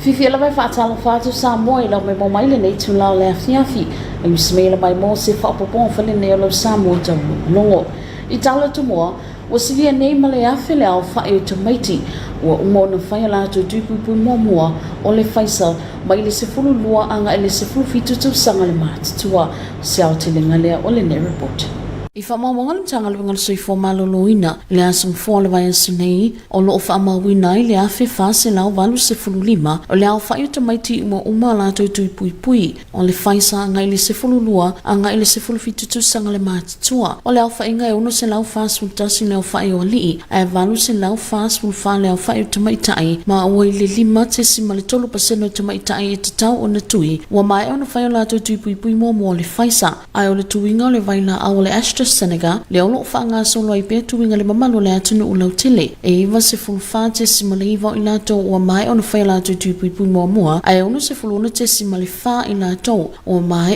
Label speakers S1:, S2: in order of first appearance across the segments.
S1: Fifi la vai whaatala whaatu Samoa I lau me mo maile nei tu lau lea fiafi. Ai usimela mai mo se whaapopong whale nei o lau Samoa tau longo. I tala tu moa, wa silia nei male afe le au whae o tamaiti. Wa umo na whaia la tu tuipupu mua o le whaisa mai le se fulu lua anga e le se fulu fitu tu sanga le mātutua. Se au te lenga lea o le nei report. I whamauangal tanga le ngal soi fo maloloina le asum fo le vai asinei o lo whamauina I le afe whase lau walu se fulu lima o le au whai tamaiti uma la tui pui o le whaisa anga I le se fulu lua anga I le se fulu fitutu sanga le mātutua o le au whainga e ono se lau whas tasi le au whai o alii a walu se lau whas wha le au whai tamaitai ma o I le lima te si ma le 3% tamaitai e te tau o na tui wa mai o na whai o la tui pui mo le whaisa ai o le tuinga o le vaila au le ashtra Senegal le ono whanga solo I pe tuinga le mamalo le atunu ulau tele e iwa se fulfa te simale iwa I lato o mai ono whai lato tuipui mua ai ono se fulona te simale wha I lato o mai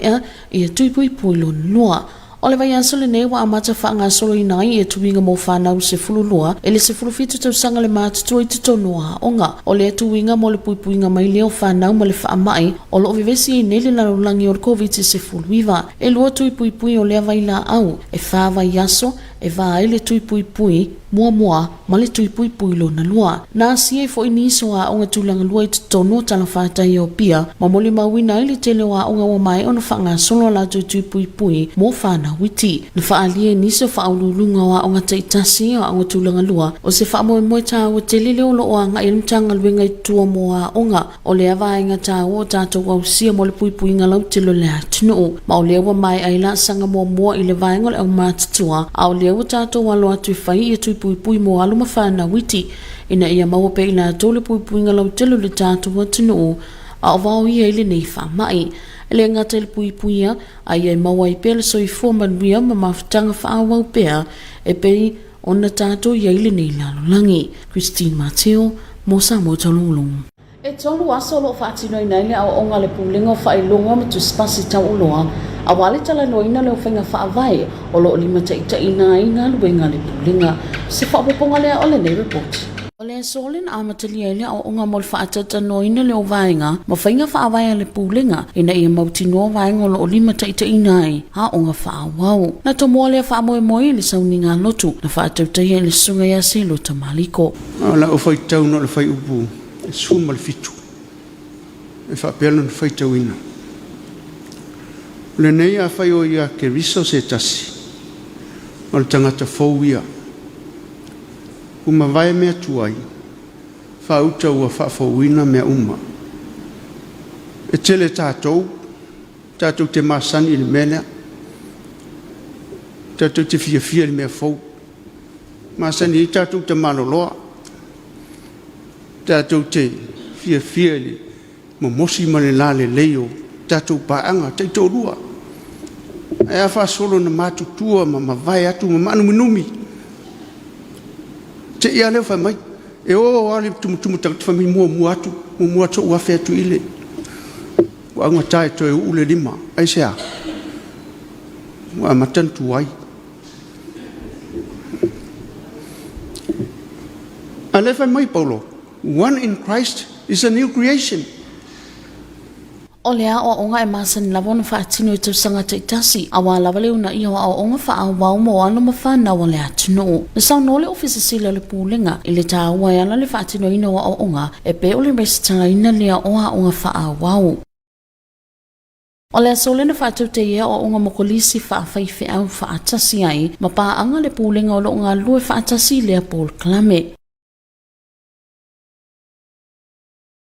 S1: I a tuipui lo noa o le vai aso le nei wa amata whanga solo I nai e tuinga mo whanau se fululua e le se fulufitu tau sanga le mātutua I tuto noa onga o le tuinga mo le puipuinga mai leo whanau ma le wha mai o lo vivesi I nele larulangi o le COVID se fuluiva e lua tuipui o le vai la au e whawa yaso e va ele tuipui mua ma le tuipui lo na lua na sie fo I niso a onga tulanga lua I tono tala whata I o pia ma mole mawina ili tele wa onga wa mai ona whanga solo la tuipui mo whana witi na whaalie niso whaululunga wa onga taitasi a onga tulanga lua o se whaamoe ta o tele leo lo o anga ilmtanga luenga I tua moa onga o le awa inga ta o tato wa usia mo le puipui inga lau telo le atunu ma o lewa mai aila sanga mua I le vaenga le au mātutua a o lewa tato wa loa tui whai I pui mo aluma whana witi ina ia maua pe ina tole pui ngala utelo le tātu watunu a o vau ia ili nei wha mai ele ngata ili pui a ia maua I pele so I fōmanuia ma mawhitanga whaawau pea e pei ona tātu ia ili nei lalolangi Christine Mateo mo Samoa talulung e tolu aso lo whaatino ina ile au onga le pulinga whailonga ma tu spasi tau uloa a wale tala noina leo whenga whaavai o lo lima taita ina inga luenga le pulinga se whaapoponga lea ole nei report. O lea solen a matalia ile au onga mol whaatata noina leo vaenga ma whenga whaavai le pulinga ina ia mautinoa vaenga o lo lima taita ina I ha onga whaawau. Na to moa lea whaamoe le sauninga lotu na whaatautai le sunga ya se lo tamaliko.
S2: Ala o whaitau no le whai upu e suma le fitu e whaapelo na whaitau ina. Le nei a whai o ia ke riso se tasi ma le tangata fau ia uma vai mea tuai whauta ua whaafauina mea uma e tele tātou te masani le mena tātou te fia le mea fau masani I tātou te maloloa tātou te fia le momosi ma le la le leo tātou paanga te tōrua e a whaasolo na mātutua ma vai atu ma manu minumi te ia leo whai mai e o ale tumutumu takati whami mua atu ua whea tu ile wa anga tae toe ule lima ai sea wa matantu ai a le whai mai Paulo one in Christ is a new creation.
S1: O lea o onga e masan lavona whaatino I tau sanga taitasi a wā lawa leo na iho o onga wha wau mo anu ma whana wa lea tino. Na sau no le ofisa sila le pūlinga I le tā ua e ala le whaatino ina wa o onga e pe o le resitanga ina lea o a onga wha wau. O lea so lena whaatau te ia o onga mokolisi whaafaife au whaatasi ai ma pā anga le pūlinga o lo onga lue whaatasi lea Paul Klame.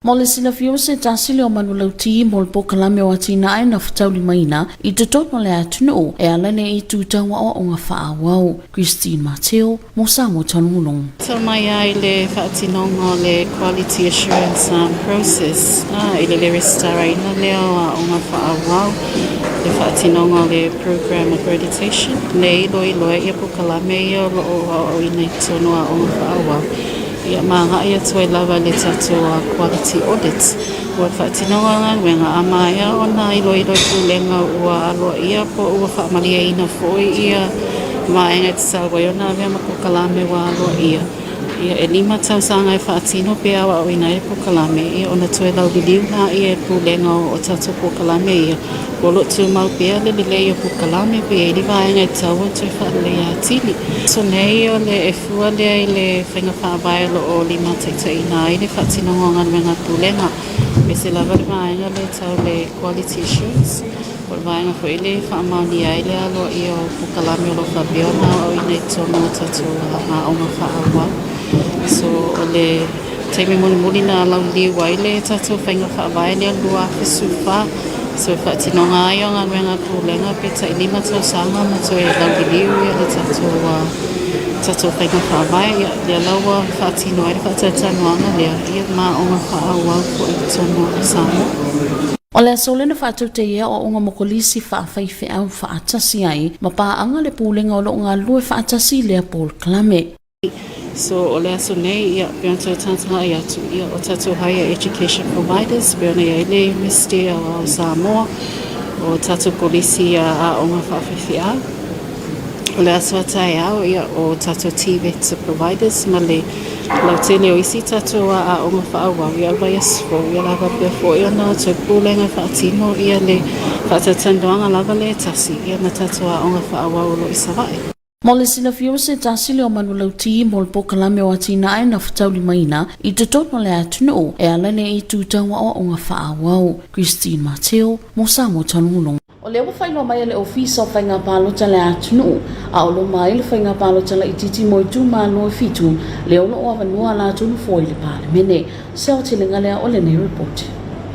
S1: Mo le sila fio se tasile o manulauti mo le pokalame o atina ai na whatauli maina I tutono le atunu e alane I tūtaua o onga whaawau. Christine Mateo mo Samoa talulung.
S3: So mai ai le whaatinonga le quality assurance process I le restara ina leo a onga whaawau le whaatinonga le program accreditation le ilo ia pokalame ia o ina I tono a onga whaawau. Ia maanga ia toi lava le tatua quality audit. Ua whaatinonga wenga amaya o na ilo pulenga ua aloa ia po ua whaamalia ina foi ia maenga te salwa i ona vea makokalame wa aloa ia. Ia e lima tau sanga e whaatino pe awa o ina e pokalame ia o na tue lau liliu na ia e pūlenga o tatu pokalame ia Polo tu mau pia le le o pokalame pe e liwa e ngai tau o tue whaale ia tili. So nei o le e fua le le whainga whaavai lo o lima teita ina i le whaatino ngonga menga pūlenga. Pe se lava le vaenga le tau le quality assurance. O le vaenga fo i le whaamauni ai le alo i o pokalame o lo whabiona o ina i tono o tatu a onga whaawa. So o le teimi muli na lau liu ai le tatu whainga whaavai le lua fisu wha. So whaatinonga ai o ngā ruenga pūlenga pe ta i lima tau sanga ma tau e lau liu i le tatu whainga whaavai. Lea laua whaatino ai le whaatatanuanga lea ia mā o ngā whaawau po i tono Samoa.
S1: O le asole na whaatau te ia o unga mokolisi whaafaife au whaatasi ai ma pāanga le pūlenga o lo ngā lue whaatasi lea Paul Klame.
S3: So o le aso nei ia peona tau tātanga i atu ia o tatu higher education providers peona ia le Missionary o Samoa o tatu polisi a o ngā whaafaife au. O le aso atai au ia o tatu TVET providers ma le lau tele o isi tatu a o ngā whaawau ia vai asfo ia lava pia fo ia na tau pūlenga whaatino ia le whaatatandoanga lava le tasi ia na tatu a o ngā whaawau lo isawai.
S1: Mo le sila fio se tasile o manu lauti mo le pokalame o atina ai na whatauli maina i te tono le atunu e alane i tūtaua o ngā whaawau. Christine Mateo, mo Samoa tanulong. O leo whainga mai le ofisa o whainga pālota le atunu, a o lo mai le whainga pālota la ititi mo i tū mālo e fitu, leo lo o avanua la tunu fo i le pāle mene. Seo te lenga lea o le nei report.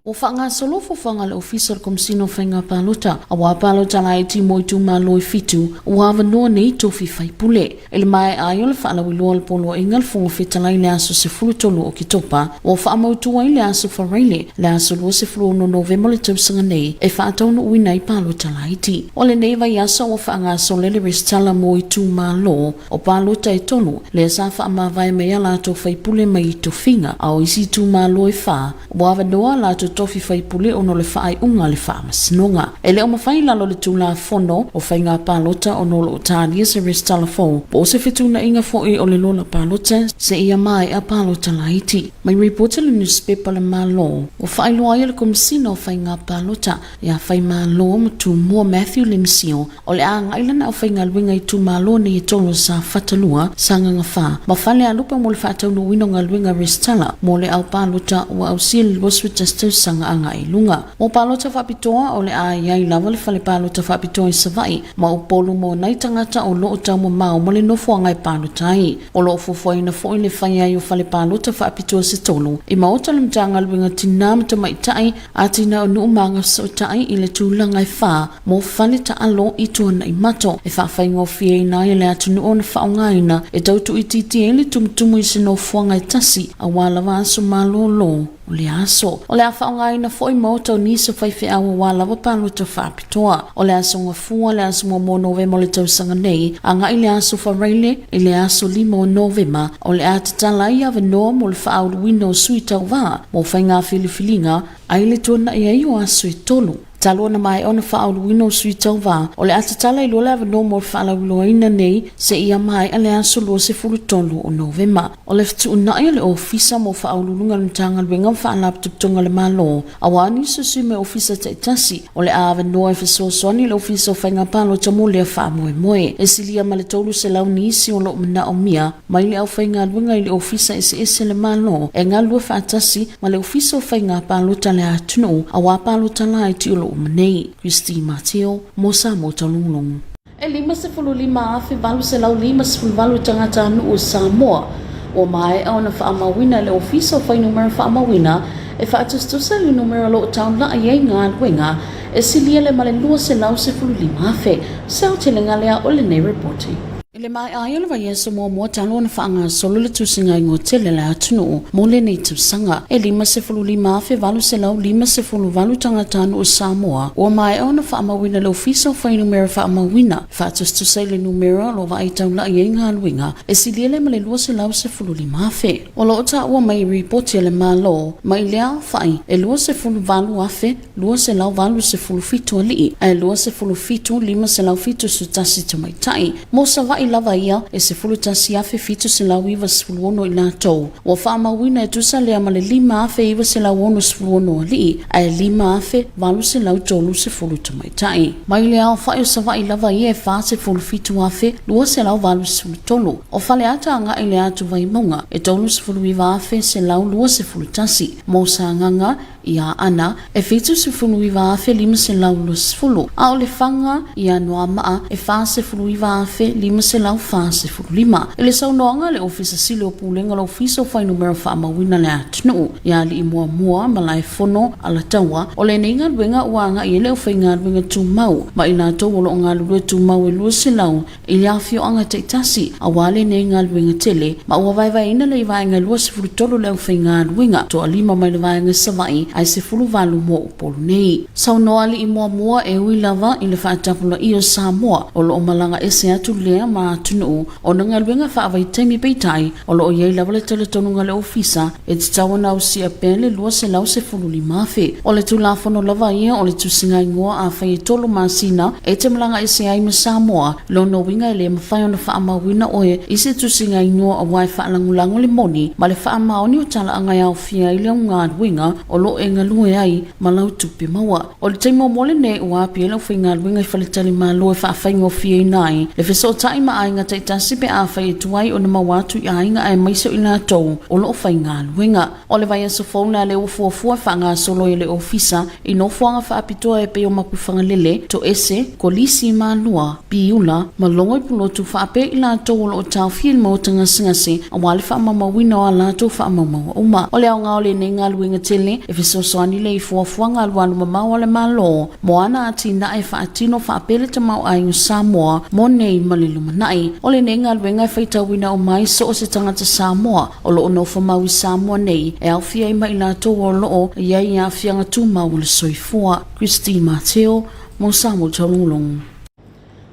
S1: O whanga solofo whanga le ofisa o komsino whainga pālota, a wā pālota la iti mo i tū mālo e fitu, o avanua nei tofi whaipule. Ele mai ai o le whaalawi loa le polo ingal fongo whetalai le aso se fulutolu o ki topa, o whaamautua i le aso whareile, le aso lua se fulu no November le tausanga nei, e whaatauno uina i pālota la iti. O le nei vai asa o whanga solele restala mo i tū mālo, o pālota e tonu, le asa whaamawai mea lato whaipule mai i tofinga, a o isi tū mālo e wha, o avanua lato tofi whaipule ono le whaai unga le whaamasnonga. E leo mawhai lalo le tūla fono o whainga pālota ono lo tālia se restala fo, po se whetuna inga fo e o le lola pālota se ia mai a pālota la iti. Mai reporter le newspaper le malo, o whaai loa ia le komisina o whainga pālota, ia whai malo ma tū mua Matthew Limsio, o le a ngailana o whainga luenga i tū malo ni e tolo sa whatalua, sa nganga wha. Ma whale a lupa mo le whaatau no wino ngā luenga restala, mo le au pālota o au sil waswita sanga anga i lunga. O pālota whapitoa o le a iai lava le whale pālota whapitoa i savai, ma o polu mo nei tangata o loo tau mo mao mo le nofo angai pālota ai. O loo fufuaina fo i le whai ai o whale pālota whapitoa se tolu. I maota le mtanga luenga tinamata mai tai, a tina o nuu manga so tai i le tūlangai wha, mo whale ta alo i tuana i mato, e whawhaingo fie i nai le atunu o na whaongaina, e tautu i titi e le tumutumu i se nofo angai tasi, a wala waso malo lo. O le aso. O le a whaongaina fo i moto nisa whaife awa walawa pālota whapitoa. O le aso ngā fua, le aso mo Novema le tausanga nei, a ngai le aso whareile, i le aso 5 Novema, o le a tatala i awa noa mo le whaau wino sui tau wā, mo whainga filifilinga, ai le tuana i ai o aso i tolu. Talo na mai ona whaau wino sui tau wā, o le atatala i lola awa no mo whaau loina nei, se ia mai a le aso lua se fulutolu o Novema. O le fitu unai le ofisa mo whaau lulunga lintanga luenga whaalap tuptonga le malo, a wani susu me ofisa taitasi, o le awa noa e whasoasoni le ofisa o whainga pālota mo lea wha moe. E silia ma le tolu se lau ni isi o lo mna o mia, mai le au whainga luenga i le ofisa ese le malo, e ngā lua whaatasi ma le ofisa o whainga pālota le atunu, a wā pālota la iti o lo Manei. Christine Mateo, mo Samoa talulong. E 5.5 afe valu se lau 5.5 tangata anu o Samoa. O mai au na whaamawina le ofisa o whai numero whaamawina e whaatustusa le numero lo taun la ai ngā luenga e silia le male lua se lau se 5 afe. Sao te lenga lea o le nei reporti. Le mai ai le vai eso mo talo na whaanga solo le tusinga i ngotele le atunu mo le nei tusanga e 5.5 afe valu se lau 5.5 tangata anu o Samoa o mai au na whaamawina le ofisa o whai numero whaamawina whaatustusa le numero lo vai tau la i ngā luenga e silia le male lua se lau se 5 afe o lo ota ua mai reporti le malo mai lea whai e lua se 5 afe lua se lau valu se 5 fitu ali e lua se 5 fitu 5 se lau fitu sutasi tamaitai mo sa vai lava ia e se fulu tasi afe fitu se lau iwa sifulu ono i lātou. Wa whaamawina e tusa lea ma le 5 afe iwa se lau ono sifulu ono li, ai 5 afe walu se lau tolu se fulu tamaitai. Mai le ao whae o savai lava ia e wha se fulu fitu afe, lua se lau walu se fulu tolu. O whale ata anga i le atu vai maunga, e tolu se fulu iwa afe se lau lua se fulu tasi. Mo sa nganga, ia ana, e fitu se fulu iwa afe 5 se lau lua se fulu. A o le whanga, ia noa maa, e wha se fulu iwa afe 5 se lau wha se fulu 5. E le saunoanga le ofisa sile o pulenga la ofisa o whai numero wha mawina le atunu. Ia li i mua ma lai fono ala tawa, o le neinga luenga uanga i ele o whainga luenga tu mau. Ma i nā tau wala o ngā lua tu mau e lua se lau, i le awhio anga teitasi, a wale neinga luenga tele, ma ua vai ina le i vaenga lua se fulu tolu le o whainga luenga, to a 5 mai le vaenga savai, ai se fulu valu mo o polu nei. Saunoa li i mua e ui lava i le whaatapula i o Samoa, o lo o malanga e se atu lea ma atunu, o nanga luenga whaavai taimi peitai, o lo o iei lava le teletonunga le ofisa, e te tawana o si a pele lua se lau se fulu 5 afe. O le tulafono lava ia, o le tusinga ingoa a whai e tolo masina, e te malanga e se ai ma Samoa, lo no winga e le mawhai ona whaamawina oe, i se tusinga ingoa a wai whaalangulango le moni, ma le whaamaoni o tala angai au fia i le ngā winga, o lo e ngalue ai, ma lau tupi maua. O le taimo mole ne ua api e lau whai ngā winga i whalitali ma lo e whaafai fia i nai, le wheso tai ma ai ngā teitasi pe a whai e tuai o na mawatu i ai ngā e maiso i nā tau, o lo whai ngā winga. O le vai aso fauna le ufuafua wha ngā solo i le ofisa, i no fuanga wha apitoa e pe o mapuwhanga lele, to ese, ko lisi ma lua, piula, ma longo i pulotu wha ape i nā tau o lo tau fia mo tanga singase, a wale wha mamawina o a lātou wha mamawa uma. O le au ngā o le ne ngā luenga tele, e wheso soani le i fuafua ngā luanu mamau le malo, mo ana ati na e wha atino wha apele te mau ai o Samoa, mo nei malilu manai. O le ne ngā luenga e whaitawina o mai so o se tangata Samoa, o lo ono whamau i Samoa nei, e au fia ima i lātou o loo, e iai a fianga tū mau le soifua. Christine Mateo, mo Samoa Taulong.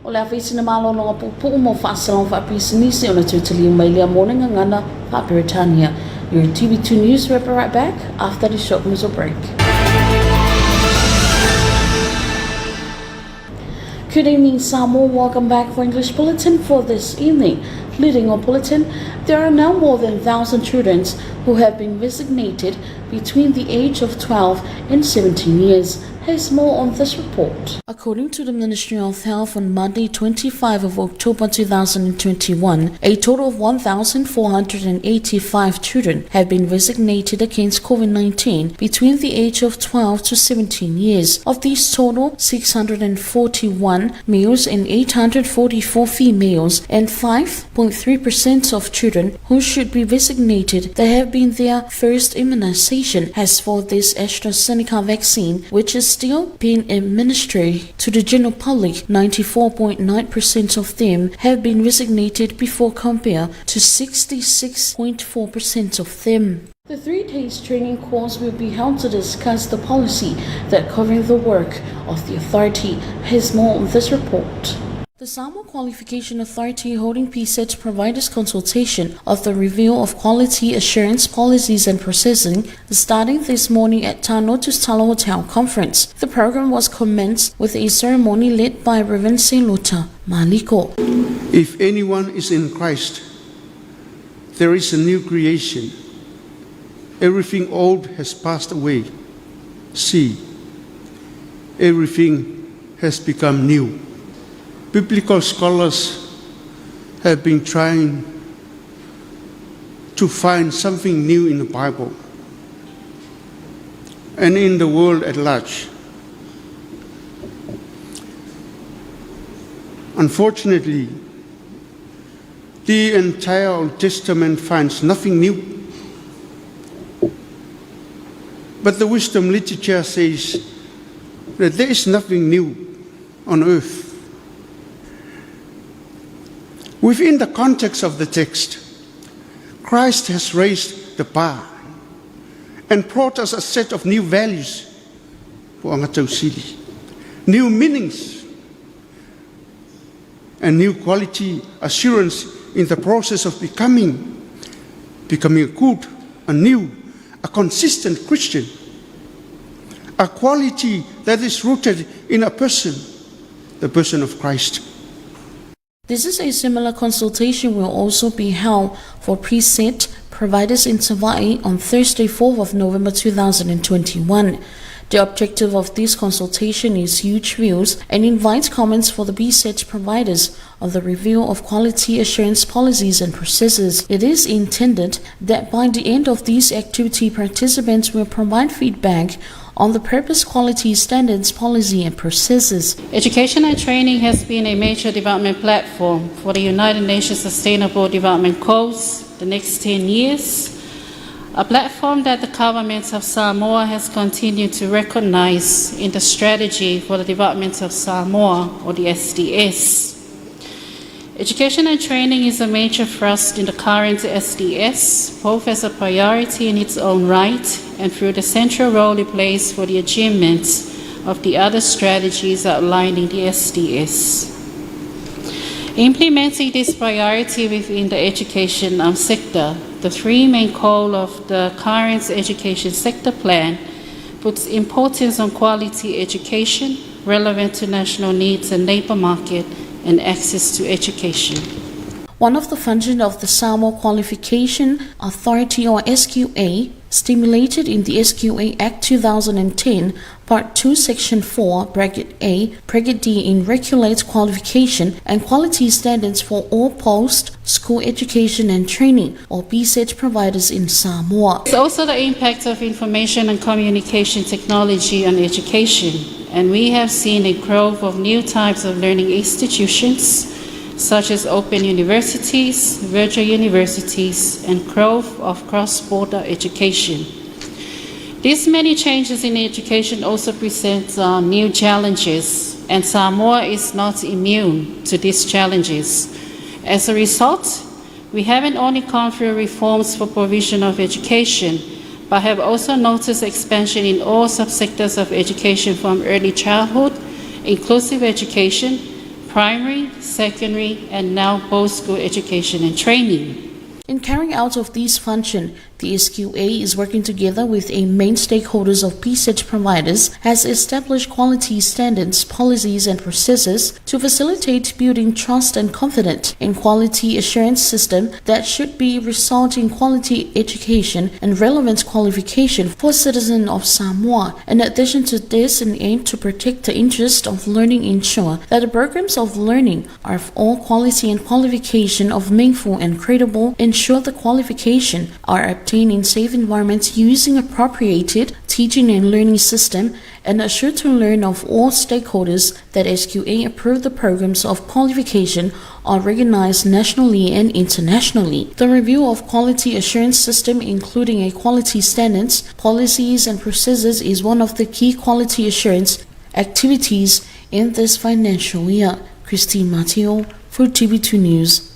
S1: O le awhisina malolonga pupu mo whaasalong whaapisinisi o na tūtali mai lea morninga ngana pa Britannia. Your TV2 News will be right back after the short musical break. Good evening, Samoa. Welcome back for English Bulletin for this evening. Leading our bulletin, there are now more than 1,000 children who have been vaccinated between the age of 12 and 17 years. Here's more on this report. According to the Ministry of Health, on Monday, 25 of October 2021, a total of 1,485 children have been vaccinated against COVID-19 between the age of 12 to 17 years. Of these total, 641 males and 844 females, and 5.3% of children who should be vaccinated that have been their first immunization. As for this AstraZeneca vaccine, which is still being administered to the general public, 94.9% of them have been vaccinated before, compared to 66.4% of them. The 3-day training course will be held to discuss the policy that covers the work of the authority. Here's more on this report. The Samoa Qualification Authority holding PSET providers consultation of the review of quality assurance policies and processing starting this morning at Tanotus Talo Hotel Conference. The program was commenced with a ceremony led by Reverend Seluta Maliko.
S2: If anyone is in Christ, there is a new creation. Everything old has passed away. See, everything has become new. Biblical scholars have been trying to find something new in the Bible and in the world at large. Unfortunately, the entire Old Testament finds nothing new. But the wisdom literature says that there is nothing new on earth. Within the context of the text, Christ has raised the bar and brought us a set of new values for Angatausili, new meanings, and new quality assurance in the process of becoming a good, a new, a consistent Christian, a quality that is rooted in a person, the person of Christ.
S1: This is a similar consultation will also be held for preset providers in Hawaii on Thursday, 4th of November 2021. The objective of this consultation is huge views and invites comments for the BSET providers on the review of quality assurance policies and processes. It is intended that by the end of this activity, participants will provide feedback on the purpose, quality, standards, policy and processes.
S3: Education and training has been a major development platform for the United Nations Sustainable Development Goals the next 10 years, a platform that the government of Samoa has continued to recognize in the strategy for the development of Samoa, or the SDS. Education and training is a major thrust in the current SDS, both as a priority in its own right and through the central role it plays for the achievement of the other strategies outlined in the SDS. Implementing this priority within the education sector, the three main goals of the current education sector plan puts importance on quality education relevant to national needs and labour market and access to education.
S1: One of the functions of the Samoa Qualification Authority, or SQA, stimulated in the SQA Act 2010, Part 2, Section 4, Bracket A, Bracket D, regulates qualification and quality standards for all post-school education and training, or BSET providers in Samoa.
S3: It's also the impact of information and communication technology on education, and we have seen a growth of new types of learning institutions, such as open universities, virtual universities, and growth of cross-border education. These many changes in education also present new challenges, and Samoa is not immune to these challenges. As a result, we haven't only gone through reforms for provision of education, but have also noticed expansion in all subsectors of education, from early childhood, inclusive education, primary, secondary, and now post-school education and training.
S1: In carrying out of these functions, the SQA is working together with a main stakeholders of BSET providers, has established quality standards, policies and processes to facilitate building trust and confidence in quality assurance system that should be result in quality education and relevant qualification for citizens of Samoa. In addition to this, an aim to protect the interest of learning, ensure that the programs of learning are of all quality and qualification of meaningful and credible, ensure the qualification are obtained in safe environments using appropriated teaching and learning system, and assure to learn of all stakeholders that SQA approve the programs of qualification are recognized nationally and internationally. The review of quality assurance system, including a quality standards, policies and processes, is one of the key quality assurance activities in this financial year. Christine Mateo for TV2 News.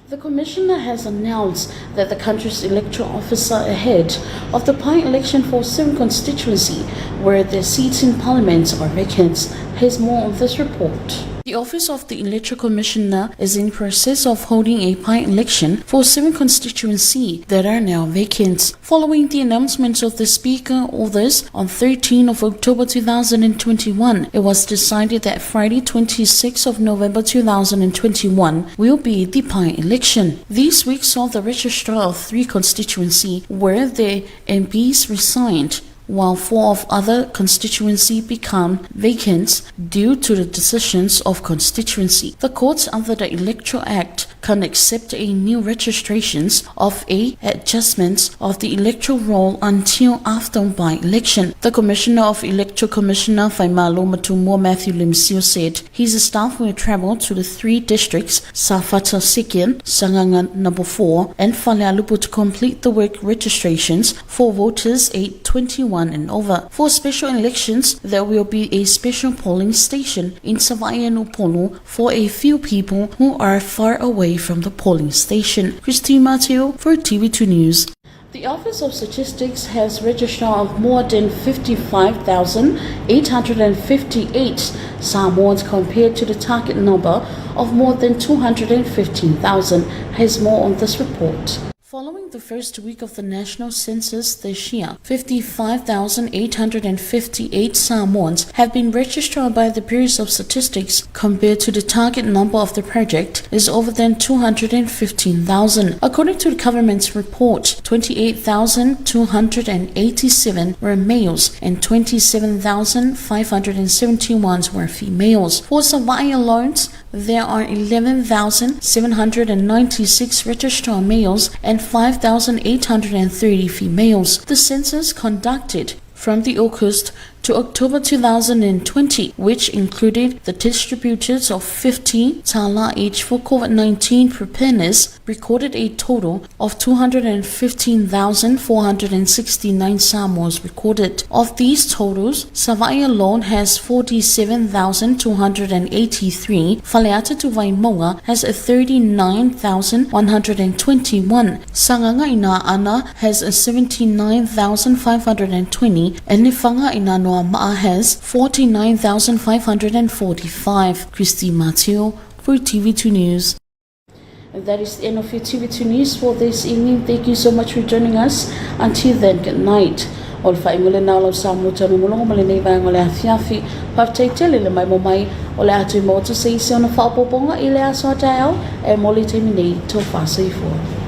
S1: The Commissioner has announced that the country's electoral officer ahead of the by-election for 7 constituency, where their seats in Parliament are vacant, has more on this report. The Office of the Electoral Commissioner is in process of holding a by-election for 7 constituencies that are now vacant. Following the announcement of the Speaker orders on 13 of October 2021, it was decided that Friday 26 of November 2021 will be the by-election. This week saw the registrar of 3 constituencies where the MPs resigned, while 4 of other constituencies become vacant due to the decisions of constituency. The courts under the Electoral Act can accept a new registrations of a adjustments of the electoral roll until after by-election. The Commissioner of Electoral Commissioner Faimalo Matumua Matthew Limsio said his staff will travel to the 3 districts, Safata Sikian, Sangangan number 4, and Falealupu to complete the work registrations for voters 821 and over. For special elections, there will be a special polling station in Savai'a and Upolu for a few people who are far away from the polling station. Christine Mateo for TV2 News. The Office of Statistics has registered of more than 55,858 Samoans compared to the target number of more than 215,000. Has more on this report. Following the first week of the national census this year, 55,858 Samoans have been registered by the Bureau of Statistics compared to the target number of the project is over than 215,000. According to the government's report, 28,287 were males and 27,571 were females. For Samoa alone, there are 11,796 registered males and 5,830 females. The census conducted from the August to October 2020, which included the distributors of 50 Tala age for COVID-19 preparedness, recorded a total of 215,469 Samoas recorded. Of these totals, Savai'a alone has 47,283, Faleata to Waimoa has 39,121, Sanganga ina Ana has 79,520, and Nifanga ina Ma'a has 49,545. Christy Mateo for TV2 News. And that is the end of your TV2 News for this evening. Thank you so much for joining us. Until then, good night. Ol fa ingole na lo samu tanu mulongo male nei vai ngole afiafi pa taitele le mai momai ole atu mo to sei se ona fa poponga ile aso tao e moli te minei to fa sei fo.